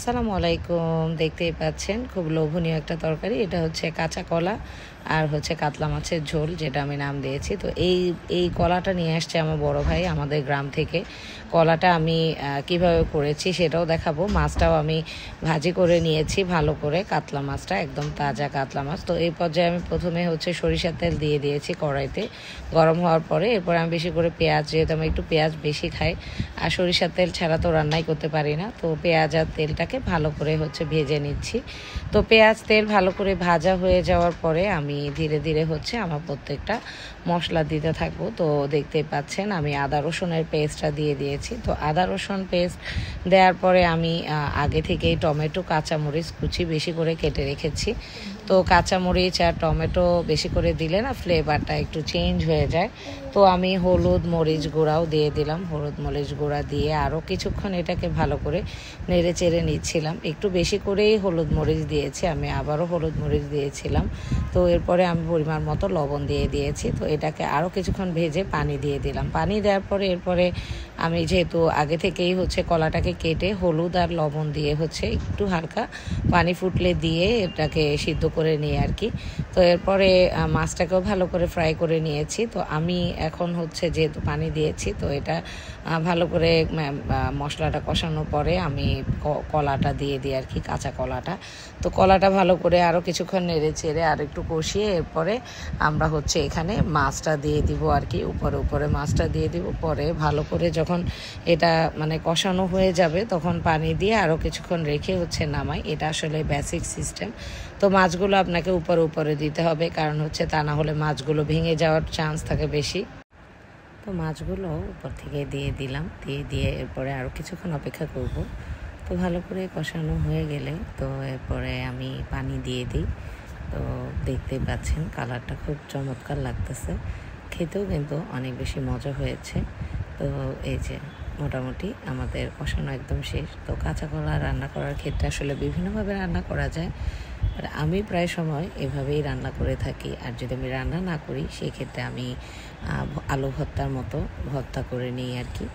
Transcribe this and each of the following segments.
আসসালামু আলাইকুম। দেখতেই পাচ্ছেন খুব লোভনীয় একটা তরকারি। এটা হচ্ছে কাঁচা কলা আর হচ্ছে কাতলা মাছের ঝোল, যেটা আমি নাম দিয়েছি। তো এই কলাটা নিয়ে আসছে আমার বড় ভাই আমাদের গ্রাম থেকে। কলাটা আমি কিভাবে করেছি সেটাও দেখাবো। মাছটাও আমি ভাজি করে নিয়েছি ভালো করে, কাতলা মাছটা একদম তাজা কাতলা মাছ। তো এই পর্যায়ে আমি প্রথমে হচ্ছে সরিষার তেল দিয়ে দিয়েছি কড়াইতে। গরম হওয়ার পরে এরপর আমি বেশি করে পেঁয়াজ, যেহেতু আমি একটু পেঁয়াজ বেশি খাই আর সরিষার তেল ছাড়া তো রান্নাই করতে পারি না, তো পেঁয়াজ আর তেলটাকে ভালো করে হচ্ছে ভেজে নিচ্ছি। তো পেঁয়াজ তেল ভালো করে ভাজা হয়ে যাওয়ার পরে আমি ধীরে ধীরে হচ্ছে আমার প্রত্যেকটা মশলা দিতে থাকবো। তো দেখতেই পাচ্ছেন আমি আদা রসুনের পেস্টটা দিয়ে দিয়েছি। তো আদা রসুন পেস্ট দেওয়ার পরে আমি আগে থেকেই টমেটো কাঁচামরিচ কুচি বেশি করে কেটে রেখেছি। তো কাঁচামরিচ আর টমেটো বেশি করে দিলে না ফ্লেভারটা একটু চেঞ্জ হয়ে যায়। তো আমি হলুদ মরিচ গুঁড়াও দিয়ে দিলাম। হলুদ মরিচ গুঁড়া দিয়ে আরও কিছুক্ষণ এটাকে ভালো করে নেড়ে চেড়ে নিচ্ছিলাম। একটু বেশি করেই হলুদ মরিচ দিয়েছি, আমি আবারও হলুদ মরিচ দিয়েছিলাম। তো এরপরে আমি পরিমাণ মতো লবণ দিয়ে দিয়েছি। তো এটাকে আরও কিছুক্ষণ ভেজে পানি দিয়ে দিলাম। পানি দেওয়ার পরে এরপরে আমি যেহেতু আগে থেকেই হচ্ছে কলাটাকে কেটে হলুদ আর লবণ দিয়ে হচ্ছে একটু হালকা পানি ফুটলে দিয়ে এটাকে সিদ্ধ করে নিই আর কি। তো এরপরে মাছটাকেও ভালো করে ফ্রাই করে নিয়েছি। তো আমি এখন হচ্ছে যেহেতু পানি দিয়েছি, তো এটা ভালো করে মশলাটা কষানোর পরে আমি কলাটা দিয়ে দিই আর কি, কাঁচা কলাটা। তো কলাটা ভালো করে আরও কিছুক্ষণ নেড়ে চেড়ে আর একটু কষিয়ে এরপরে আমরা হচ্ছে এখানে মাছটা দিয়ে দিব আর কি। উপরে উপরে মাছটা দিয়ে দিব। পরে ভালো করে যখন এটা মানে কষানো হয়ে যাবে তখন পানি দিয়ে আরও কিছুক্ষণ রেখে হচ্ছে নামাই। এটা আসলে বেসিক সিস্টেম। তো মাছগুলো আপনাকে উপরে উপরে দিতে হবে, কারণ হচ্ছে তা না হলে মাছগুলো ভেঙে যাওয়ার চান্স থাকে বেশি। তো মাছগুলো উপর থেকে দিয়ে দিলাম, দিয়ে এরপরে আরও কিছুক্ষণ অপেক্ষা করব। তো ভালো করে কষানো হয়ে গেলে তো এরপরে আমি পানি দিয়ে দিই। তো দেখতেই পাচ্ছেন কালারটা খুব চমৎকার লাগতেছে, খেতেও কিন্তু অনেক বেশি মজা হয়েছে। তো এই যে মোটামুটি আমাদের কষানো একদম শেষ। তো কাঁচা কলা রান্না করার ক্ষেত্রে আসলে বিভিন্নভাবে রান্না করা যায়, আর আমি প্রায় সময় এভাবেই রান্না করে থাকি। আর যদি আমি রান্না না করি সেক্ষেত্রে আমি আলু ভর্তার মতো ভর্তা করে নিই আর কি।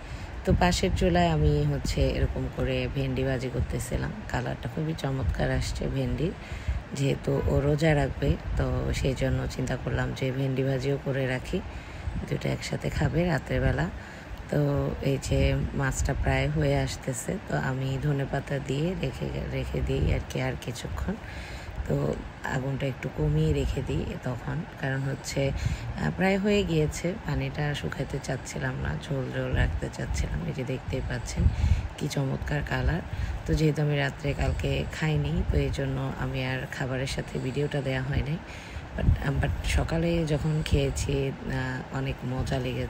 তো পাশের চুলায় আমি হচ্ছে এরকম করে ভেন্ডি ভাজি করতেছিলাম। কালারটা খুবই চমৎকার আসছে ভেন্ডির, যেহেতু ও রোজা রাখবে তো সেই জন্য চিন্তা করলাম যে ভেন্ডি ভাজিও করে রাখি, দুটো একসাথে খাবে রাতের বেলা। তো এই যে মাছটা প্রায় হয়ে আসতেছে, তো আমি ধনেপাতা দিয়ে রেখে দিই আর কি আর কিছুক্ষণ। তো আগুনটা একটু কমিয়ে রেখে দিই তখন, কারণ হচ্ছে প্রায় হয়ে গিয়েছে। পানিটা শুকাতে চাচ্ছিলাম না, ঝোল ঝোল রাখতে চাচ্ছিলাম। এই যে দেখতেই পাচ্ছেন কি চমৎকার কালার। তো যেহেতু আমি রাত্রে কালকে খাইনি, তো এই জন্য আমি আর খাবারের সাথে ভিডিওটা দেওয়া হয় নাই। বাট সকালে যখন খেয়েছি অনেক মজা লেগেছে।